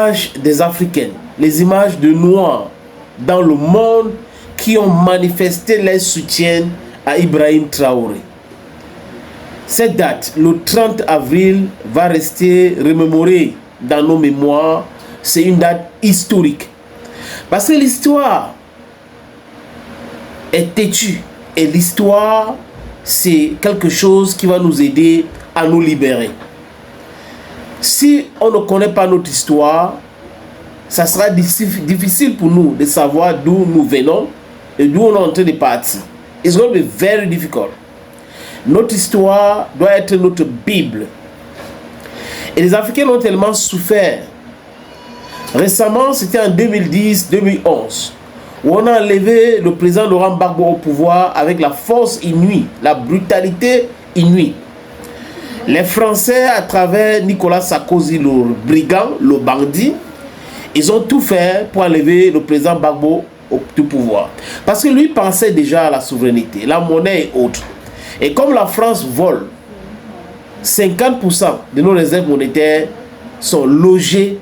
images des Africains, les images de Noirs dans le monde qui ont manifesté leur soutien à Ibrahim Traoré. Cette date, le 30 avril, va rester remémorée dans nos mémoires. C'est une date historique. Parce que l'histoire est têtue. Et l'histoire, c'est quelque chose qui va nous aider à nous libérer. Si on ne connaît pas notre histoire, ça sera difficile pour nous de savoir d'où nous venons et d'où on est en train de partir. It's going to be very difficult. Notre histoire doit être notre Bible. Et les Africains ont tellement souffert. Récemment, c'était en 2010-2011, où on a enlevé le président Laurent Gbagbo au pouvoir avec la force inouïe, la brutalité inouïe. Les Français, à travers Nicolas Sarkozy, le brigand, le bandit, ils ont tout fait pour enlever le président Gbagbo du pouvoir. Parce que lui pensait déjà à la souveraineté, la monnaie et autres. Et comme la France vole, 50% de nos réserves monétaires sont logées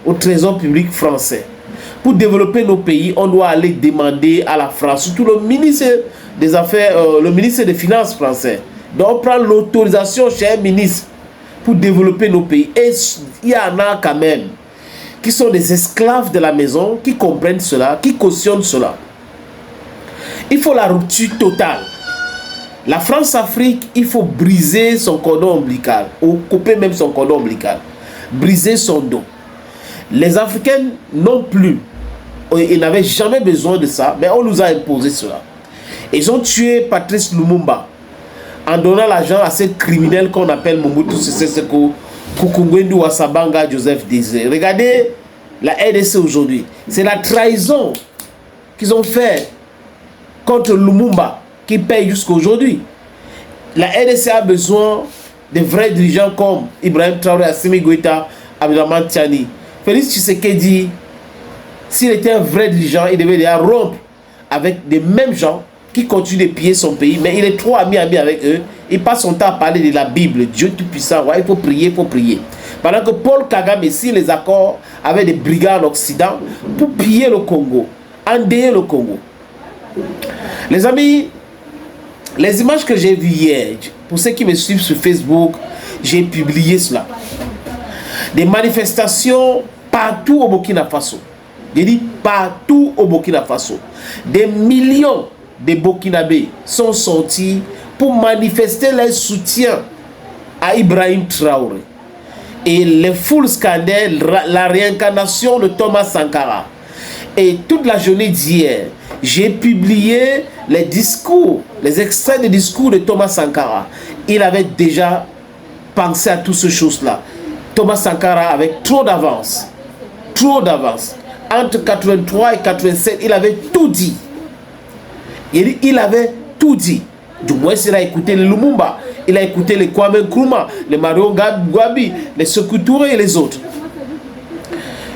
au trésor public français. Pour développer nos pays, on doit aller demander à la France, surtout le ministre des Affaires, le ministre des Finances français, donc prendre l'autorisation chez un ministre pour développer nos pays. Et il y en a quand même qui sont des esclaves de la maison, qui comprennent cela, qui cautionnent cela. Il faut la rupture totale. La France-Afrique, il faut briser son cordon ombilical, ou couper même son cordon ombilical, briser son dos. Les Africains non plus, ils n'avaient jamais besoin de ça, mais on nous a imposé cela. Ils ont tué Patrice Lumumba en donnant l'argent à ces criminels qu'on appelle Mobutu Sese Seko, Kukungwendu Wasabanga, Joseph Désiré. Regardez la RDC aujourd'hui. C'est la trahison qu'ils ont fait contre Lumumba qui paye jusqu'à aujourd'hui. La RDC a besoin de vrais dirigeants comme Ibrahim Traoré, Assimi Goïta, Abdourahmane Tiani. Félix Tshisekedi, s'il était un vrai dirigeant, il devait déjà rompre avec les mêmes gens qui continuent de piller son pays, mais il est trop ami avec eux. Il passe son temps à parler de la Bible, Dieu tout-puissant. Ouais, il faut prier, il faut prier. Pendant que Paul Kagame signe les accords avec des brigands en Occident pour piller le Congo, endeuiller le Congo. Les amis, les images que j'ai vues hier, pour ceux qui me suivent sur Facebook, j'ai publié cela. Des manifestations partout au Burkina Faso. J'ai dit partout au Burkina Faso. Des millions de Burkinabés sont sortis pour manifester leur soutien à Ibrahim Traoré. Et les foules scandaient la réincarnation de Thomas Sankara. Et toute la journée d'hier, j'ai publié les discours, les extraits de discours de Thomas Sankara. Il avait déjà pensé à toutes ces choses-là. Thomas Sankara avec trop d'avance. Trop d'avance. Entre 83 et 87, il avait tout dit. Il avait tout dit. Du moins, il a écouté les Lumumba, il a écouté les Kwame Nkrumah, les Mario Gwabi, les Sékou Touré et les autres.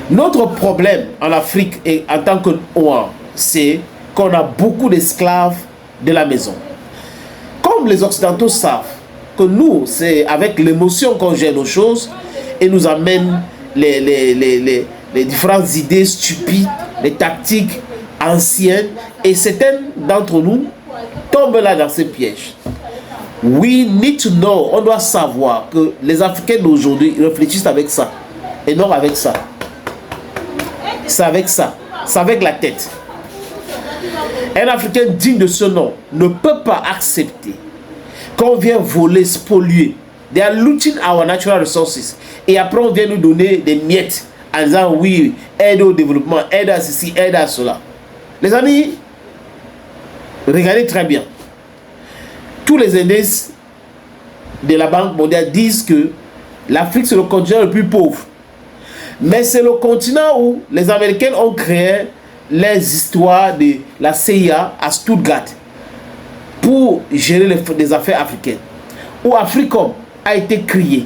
Notre problème en Afrique et en tant que Noir, c'est qu'on a beaucoup d'esclaves de la maison. Comme les Occidentaux savent que nous, c'est avec l'émotion qu'on gère nos choses et nous amène les différentes idées stupides, les tactiques anciennes, et certains d'entre nous tombent là dans ces pièges. We need to know, on doit savoir que les Africains d'aujourd'hui réfléchissent avec ça et non avec ça. C'est avec ça, c'est avec la tête. Un Africain digne de ce nom ne peut pas accepter qu'on vienne voler, spolier. They are looting our natural resources. Et après on vient nous donner des miettes en disant oui, aide au développement, aide à ceci, aide à cela. Les amis, regardez très bien. Tous les indices de la Banque mondiale disent que l'Afrique c'est le continent le plus pauvre. Mais c'est le continent où les Américains ont créé les histoires de la CIA à Stuttgart pour gérer les affaires africaines. Où Africom a été créé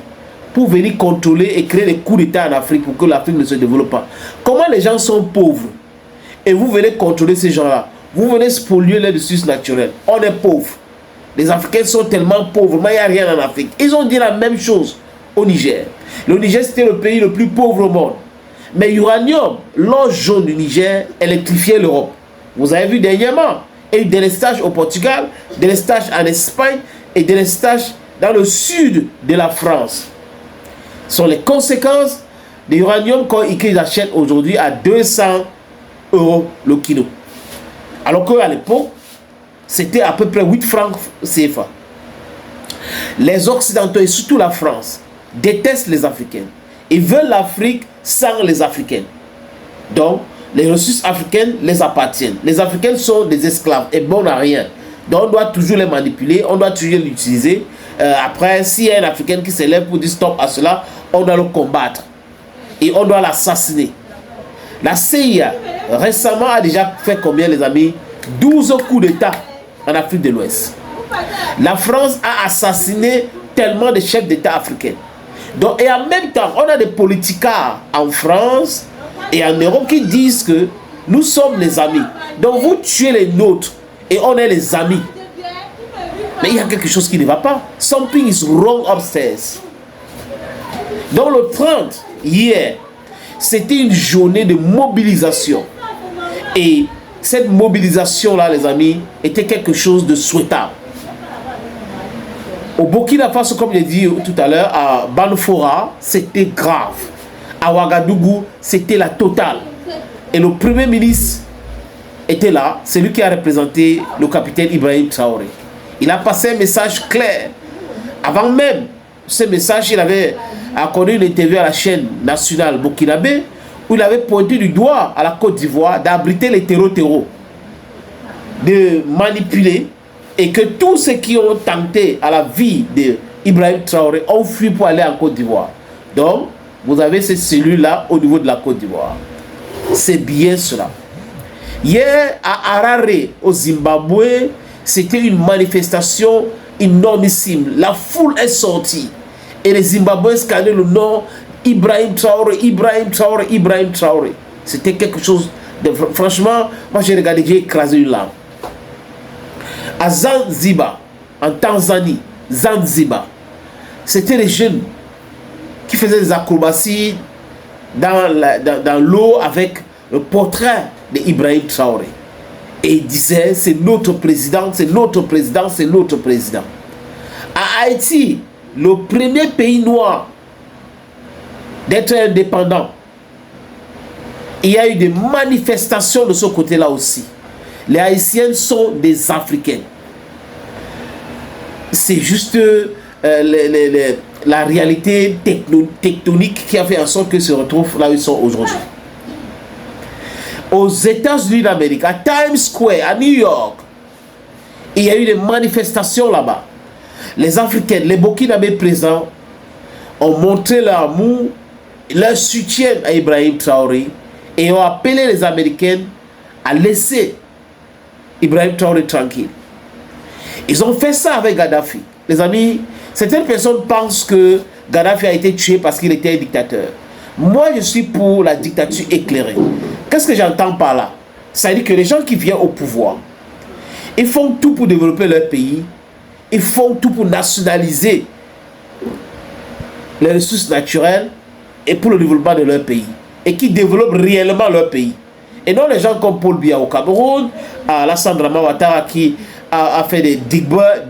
pour venir contrôler et créer des coups d'État en Afrique pour que l'Afrique ne se développe pas. Comment les gens sont pauvres et vous venez contrôler ces gens-là? Vous venez spolier les ressources naturelles. On est pauvres. Les Africains sont tellement pauvres, mais il n'y a rien en Afrique. Ils ont dit la même chose au Niger. Le Niger, c'était le pays le plus pauvre au monde. Mais l'uranium, l'or jaune du Niger, électrifiait l'Europe. Vous avez vu dernièrement, il y a eu des délestage au Portugal, des délestage en Espagne et des délestage dans le sud de la France. Ce sont les conséquences de l'uranium qu'ils achètent aujourd'hui à 200 € le kilo. Alors qu'à l'époque, c'était à peu près 8 francs CFA. Les Occidentaux et surtout la France détestent les Africains. Ils veulent l'Afrique sans les Africains. Donc, les ressources africaines les appartiennent. Les Africains sont des esclaves et bons à rien. Donc, on doit toujours les manipuler, on doit toujours les utiliser. Après, s'il y a un Africain qui s'élève pour dire stop à cela, on doit le combattre. Et on doit l'assassiner. La CIA, récemment, a déjà fait combien, les amis? 12 coups d'État en Afrique de l'Ouest. La France a assassiné tellement de chefs d'État africains. Donc, et en même temps, on a des politiciens en France et en Europe qui disent que nous sommes les amis. Donc, vous tuez les nôtres et on est les amis. Mais il y a quelque chose qui ne va pas. Something is wrong upstairs. Donc, le 30, hier, c'était une journée de mobilisation. Et cette mobilisation-là, les amis, était quelque chose de souhaitable. Au Burkina Faso, comme je l'ai dit tout à l'heure, à Banfora, c'était grave. À Ouagadougou, c'était la totale. Et le premier ministre était là, c'est lui qui a représenté le capitaine Ibrahim Traoré. Il a passé un message clair. Avant même ce message, il avait accordé une interview à la chaîne nationale burkinabé où il avait pointé du doigt à la Côte d'Ivoire d'abriter les terreaux, de manipuler, et que tous ceux qui ont tenté à la vie d'Ibrahim Traoré ont fui pour aller en Côte d'Ivoire. Donc, vous avez ces cellules-là au niveau de la Côte d'Ivoire. C'est bien cela. Hier, à Harare, au Zimbabwe, c'était une manifestation énormissime. La foule est sortie. Et les Zimbabwéens scannaient le nom Ibrahim Traoré, Ibrahim Traoré, Ibrahim Traoré. C'était quelque chose de... Franchement, moi j'ai regardé, j'ai écrasé une larme. À Zanzibar, en Tanzanie, Zanzibar, c'était les jeunes qui faisaient des acrobaties dans l'eau avec le portrait d'Ibrahim Traoré. Et ils disaient, c'est notre président, c'est notre président, c'est notre président. À Haïti, le premier pays noir d'être indépendant, il y a eu des manifestations de ce côté-là aussi. Les Haïtiens sont des Africains. C'est juste la réalité tectonique qui a fait en sorte qu'ils se retrouvent là où ils sont aujourd'hui. Aux États-Unis d'Amérique, à Times Square, à New York, il y a eu des manifestations là-bas. Les Africains, les Burkinabés présents ont montré leur amour, leur soutien à Ibrahim Traoré et ont appelé les Américains à laisser Ibrahim Traoré tranquille. Ils ont fait ça avec Gaddafi. Les amis, certaines personnes pensent que Gaddafi a été tué parce qu'il était un dictateur. Moi, je suis pour la dictature éclairée. Qu'est-ce que j'entends par là? Ça veut dire que les gens qui viennent au pouvoir, ils font tout pour développer leur pays, ils font tout pour nationaliser les ressources naturelles et pour le développement de leur pays, et qui développent réellement leur pays. Et non les gens comme Paul Biya au Cameroun, Alassane Dramane Ouattara qui a fait des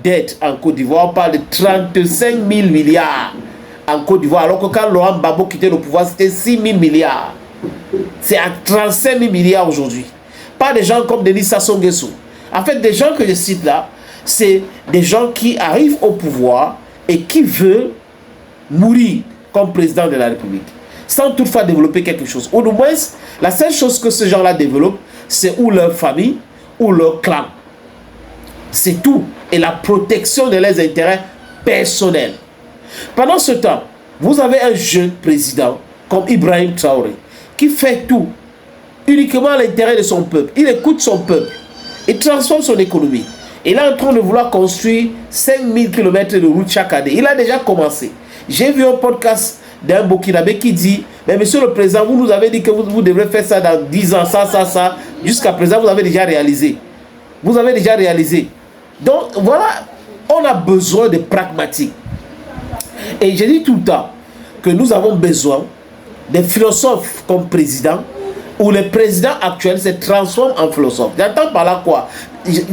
dettes en Côte d'Ivoire. On parle de 35 000 milliards en Côte d'Ivoire, alors que quand Laurent Gbagbo quittait le pouvoir, c'était 6 000 milliards. C'est à 35 000 milliards aujourd'hui. Pas des gens comme Denis Sassou Nguesso. En fait, des gens que je cite là, c'est des gens qui arrivent au pouvoir et qui veulent mourir comme président de la République, sans toutefois développer quelque chose. Au moins, la seule chose que ces gens-là développent, c'est ou leur famille, ou leur clan. C'est tout. Et la protection de leurs intérêts personnels. Pendant ce temps, vous avez un jeune président comme Ibrahim Traoré qui fait tout uniquement à l'intérêt de son peuple. Il écoute son peuple. Il transforme son économie. Il est en train de vouloir construire 5000 km de route chaque année. Il a déjà commencé. J'ai vu un podcast d'un Burkinabé qui dit, mais monsieur le président, vous nous avez dit que vous devrez faire ça dans 10 ans, ça. Jusqu'à présent, vous avez déjà réalisé. Vous avez déjà réalisé. Donc, voilà, on a besoin de pragmatique. Et je dis tout le temps que nous avons besoin des philosophes comme président, où le président actuel se transforme en philosophe. J'entends par là quoi?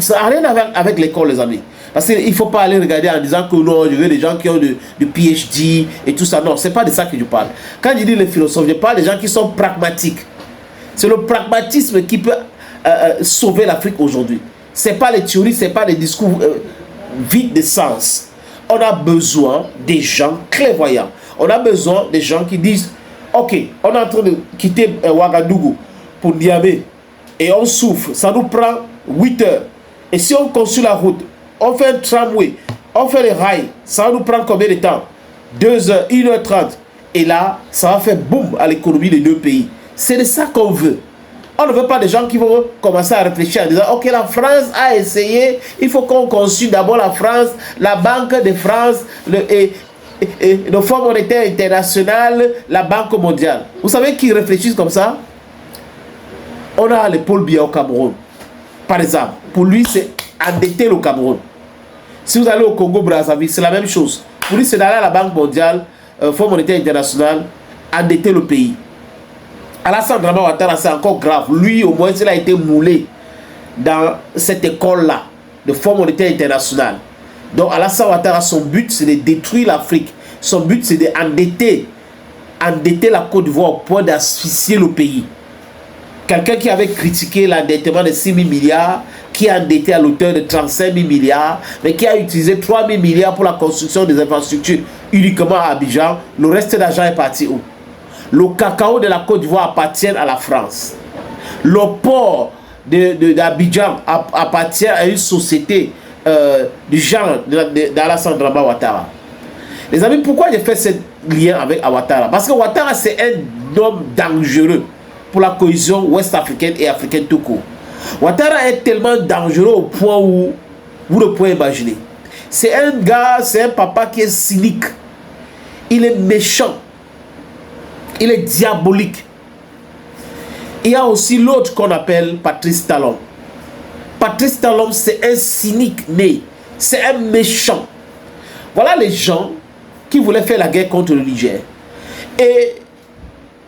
Ça n'a rien à voir avec l'école, les amis. Parce qu'il ne faut pas aller regarder en disant que non, je veux des gens qui ont de PhD et tout ça. Non, ce n'est pas de ça que je parle. Quand je dis les philosophes, je parle des gens qui sont pragmatiques. C'est le pragmatisme qui peut sauver l'Afrique aujourd'hui. Ce n'est pas les théories, ce n'est pas les discours vides de sens. On a besoin des gens clairvoyants. On a besoin des gens qui disent ok, on est en train de quitter Ouagadougou pour Niamey et on souffre, ça nous prend 8 heures. Et si on construit la route, on fait un tramway, on fait les rails, ça va nous prendre combien de temps? 2 heures, 1h30. Et là, ça va faire boum à l'économie des deux pays. C'est de ça qu'on veut. On ne veut pas des gens qui vont commencer à réfléchir en disant ok, la France a essayé, il faut qu'on construise d'abord la France, la Banque de France, le Fonds monétaire international, la Banque mondiale. Vous savez qui réfléchissent comme ça? On a le Paul Biya au Cameroun, par exemple. Pour lui, c'est endetter le Cameroun. Si vous allez au Congo-Brazzaville, c'est la même chose. Pour lui, c'est d'aller à la Banque mondiale, Fonds monétaire international, endetter le pays. Alassane Dramane Ouattara, c'est encore grave. Lui, au moins, il a été moulé dans cette école-là, de Fonds monétaire international. Donc Alassane Ouattara, son but, c'est de détruire l'Afrique. Son but, c'est d'endetter la Côte d'Ivoire au point d'asphyxier le pays. Quelqu'un qui avait critiqué l'endettement de 6 000 milliards, qui a endetté à l'auteur de 35 000 milliards, mais qui a utilisé 3 000 milliards pour la construction des infrastructures uniquement à Abidjan, le reste de l'argent est parti où? Le cacao de la Côte d'Ivoire appartient à la France. Le port d'Abidjan appartient à une société du genre d'Alassane Dramane Ouattara. Les amis, pourquoi j'ai fait ce lien avec Ouattara? Parce que Ouattara, c'est un homme dangereux pour la cohésion ouest-africaine et africaine tout court. Ouattara est tellement dangereux au point où vous ne pouvez imaginer. C'est un gars, c'est un papa qui est cynique. Il est méchant. Il est diabolique. Il y a aussi l'autre qu'on appelle Patrice Talon. Patrice Talon, c'est un cynique né. C'est un méchant. Voilà les gens qui voulaient faire la guerre contre le Niger. Et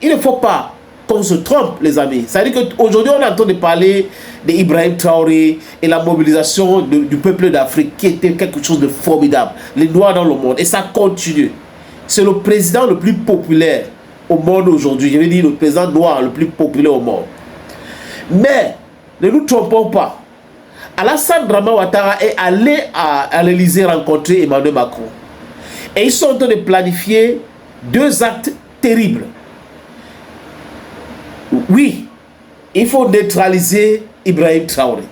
il ne faut pas qu'on se trompe, les amis. C'est-à-dire qu'aujourd'hui, on est en train de parler d'Ibrahim Traoré et la mobilisation du peuple d'Afrique qui était quelque chose de formidable. Les Noirs dans le monde. Et ça continue. C'est le président le plus populaire au monde aujourd'hui. Je veux dire le président noir le plus populaire au monde. Mais, ne nous trompons pas. Alassane Dramane Ouattara est allé à l'Élysée rencontrer Emmanuel Macron. Et ils sont en train de planifier 2 actes terribles. Oui, il faut neutraliser Ibrahim Traoré.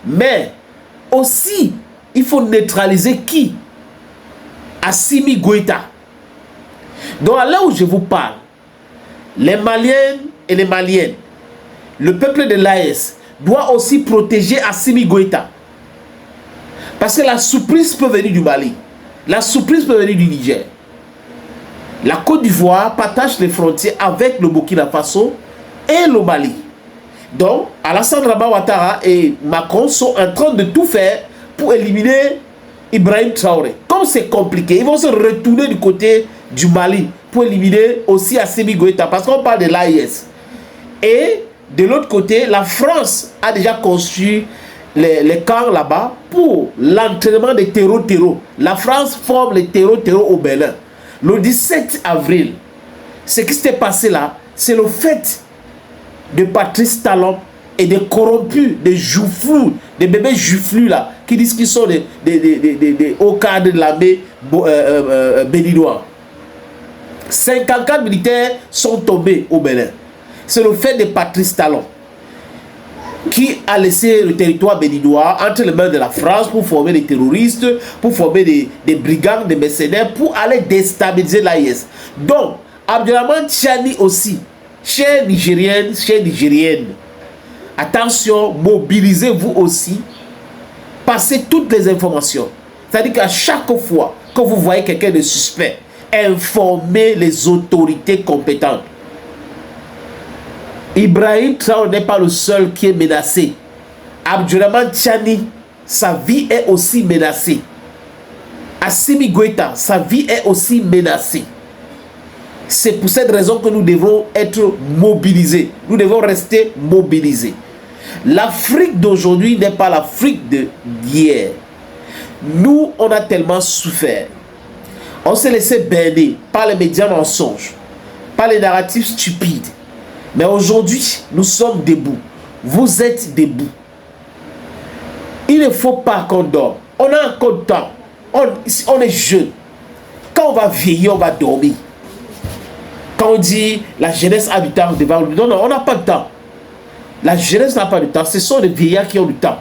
Mais aussi, il faut neutraliser qui? Assimi Goïta. Donc là où je vous parle, les Maliens et les Maliennes, le peuple de l'AES doit aussi protéger Assimi Goïta. Parce que la surprise peut venir du Mali. La surprise peut venir du Niger. La Côte d'Ivoire partage les frontières avec le Burkina Faso et le Mali. Donc, Alassane Dramane Ouattara et Macron sont en train de tout faire pour éliminer Ibrahim Traoré. Comme c'est compliqué, ils vont se retourner du côté du Mali pour éliminer aussi Assimi Goïta, parce qu'on parle de l'AIS. Et de l'autre côté, la France a déjà construit les camps là-bas pour l'entraînement des terreaux. La France forme les terreaux au Bénin. Le 17 avril, ce qui s'est passé là, c'est le fait de Patrice Talon et des corrompus, des joufflus, des bébés joufflus là, qui disent qu'ils sont des hauts cadres de l'armée béninois. 54 militaires sont tombés au Bénin. C'est le fait de Patrice Talon qui a laissé le territoire béninois entre les mains de la France pour former des terroristes, pour former des brigands, des mercenaires, pour aller déstabiliser l'AIS. Donc, Abdourahmane Tiani aussi, chers Nigériennes, chers Nigériennes, attention, mobilisez-vous aussi, passez toutes les informations. C'est-à-dire qu'à chaque fois que vous voyez quelqu'un de suspect, informez les autorités compétentes. Ibrahim Traoré n'est pas le seul qui est menacé. Abdourahmane Tiani, sa vie est aussi menacée. Assimi Goïta, sa vie est aussi menacée. C'est pour cette raison que nous devons être mobilisés. Nous devons rester mobilisés. L'Afrique d'aujourd'hui n'est pas l'Afrique d'hier. Nous, on a tellement souffert. On s'est laissé berner par les médias mensonges, par les narratifs stupides. Mais aujourd'hui, nous sommes debout. Vous êtes debout. Il ne faut pas qu'on dorme. On a encore le temps. On est jeune. Quand on va vieillir, on va dormir. Quand on dit la jeunesse a du temps devant lui, non, on n'a pas de temps. La jeunesse n'a pas de temps. Ce sont les vieillards qui ont du temps.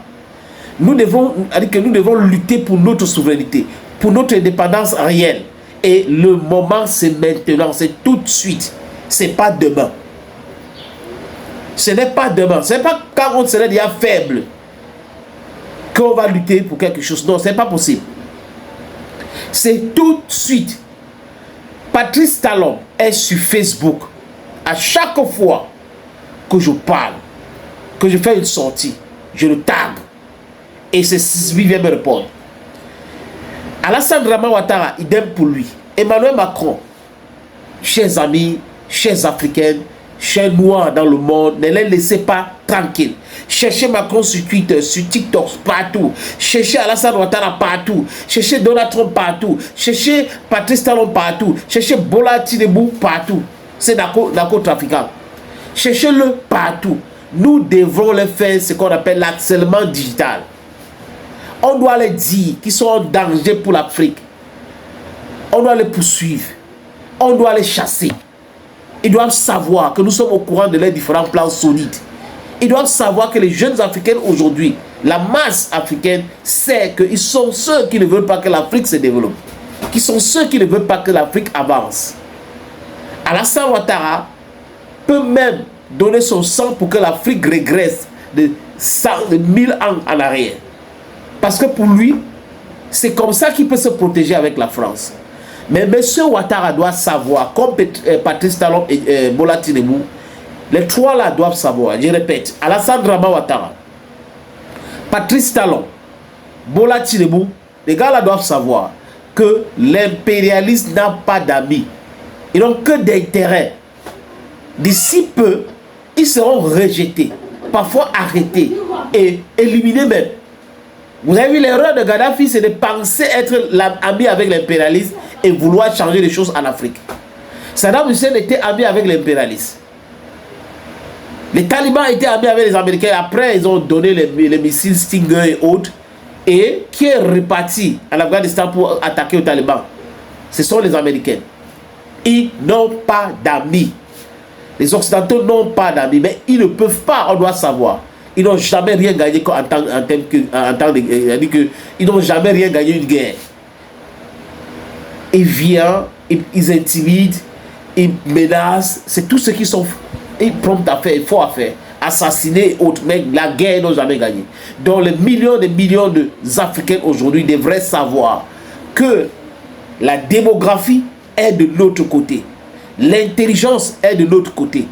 Nous devons lutter pour notre souveraineté, pour notre indépendance réelle. Et le moment, c'est maintenant, c'est tout de suite. Ce n'est pas demain. Ce n'est pas demain. Ce n'est pas quand on sera déjà faible qu'on va lutter pour quelque chose. Non, ce n'est pas possible. C'est tout de suite. Patrice Talon est sur Facebook. À chaque fois que je parle, que je fais une sortie, je le tag. Et c'est lui qui vient me répondre. Alassane Draman Ouattara, idem pour lui. Emmanuel Macron, chers amis, chers Africains, chers Noirs dans le monde, ne les laissez pas tranquilles. Cherchez Macron sur Twitter, sur TikTok, partout. Cherchez Alassane Ouattara partout. Cherchez Donald Trump partout. Cherchez Patrice Talon partout. Cherchez Bola Tinubu partout. C'est narcotrafiquant. Cherchez-le partout. Nous devons le faire ce qu'on appelle l'harcèlement digital. On doit les dire qu'ils sont en danger pour l'Afrique. On doit les poursuivre. On doit les chasser. Ils doivent savoir que nous sommes au courant de leurs différents plans solides. Ils doivent savoir que les jeunes Africains aujourd'hui, la masse africaine, sait qu'ils sont ceux qui ne veulent pas que l'Afrique se développe. Qui sont ceux qui ne veulent pas que l'Afrique avance. Alassane Ouattara peut même donner son sang pour que l'Afrique régresse de 1000 ans en arrière. Parce que pour lui, c'est comme ça qu'il peut se protéger avec la France. Mais M. Ouattara doit savoir, comme Patrice Talon et Bola Tinubu, les trois là doivent savoir. Je répète, Alassane Draman Ouattara, Patrice Talon, Bola Tinubu, les gars là doivent savoir que l'impérialisme n'a pas d'amis. Ils n'ont que d'intérêt. D'ici peu, ils seront rejetés, parfois arrêtés et éliminés même. Vous avez vu l'erreur de Gaddafi, c'est de penser être ami avec l'impérialisme et vouloir changer les choses en Afrique. Saddam Hussein était ami avec l'impérialisme. Les talibans étaient amis avec les Américains. Après, ils ont donné les missiles Stinger et autres. Et qui est reparti en Afghanistan pour attaquer les talibans? Ce sont les Américains. Ils n'ont pas d'amis. Les Occidentaux n'ont pas d'amis, mais ils ne peuvent pas, on doit savoir. Ils n'ont jamais rien gagné ils n'ont jamais rien gagné une guerre. Ils viennent, ils intimident, ils menacent. C'est tout ce qu'ils sont prompts à faire, il faut à faire. Assassiner et autres, mais la guerre, ils n'ont jamais gagné. Donc les millions d'Africains aujourd'hui devraient savoir que la démographie est de l'autre côté. L'intelligence est de l'autre côté.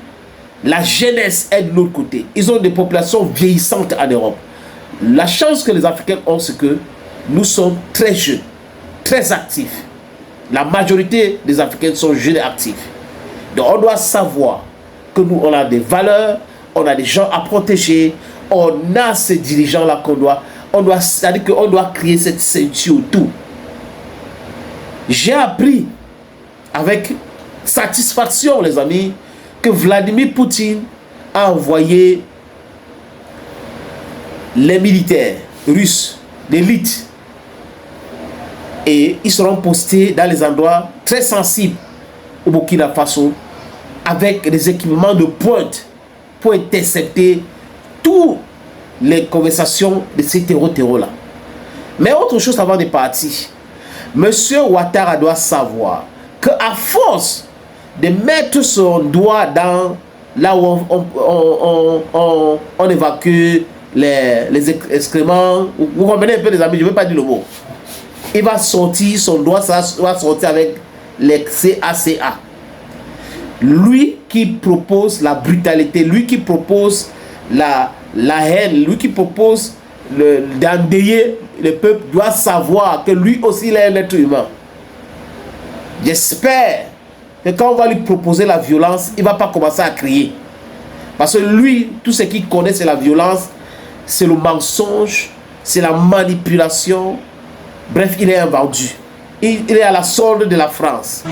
La jeunesse est de l'autre côté. Ils ont des populations vieillissantes en Europe. La chance que les Africains ont, c'est que nous sommes très jeunes, très actifs. La majorité des Africains sont jeunes et actifs. Donc on doit savoir que nous, on a des valeurs, on a des gens à protéger, on a ces dirigeants-là c'est-à-dire qu'on doit créer cette ceinture tout. J'ai appris avec satisfaction, les amis, que Vladimir Poutine a envoyé les militaires russes d'élite et ils seront postés dans les endroits très sensibles au Burkina Faso avec des équipements de pointe pour intercepter toutes les conversations de ces terreaux-là. Mais autre chose avant de partir, M. Ouattara doit savoir qu'à force de mettre son doigt dans là où on évacue les excréments. Vous comprenez un peu les amis, je ne veux pas dire le mot. Il va sortir, son doigt ça va sortir avec les CACA. Lui qui propose la brutalité, lui qui propose la haine, lui qui propose d'endeuiller le peuple doit savoir que lui aussi il est un être humain. J'espère Mais quand on va lui proposer la violence, il ne va pas commencer à crier. Parce que lui, tout ce qu'il connaît, c'est la violence, c'est le mensonge, c'est la manipulation. Bref, il est un vendu. Il est à la solde de la France.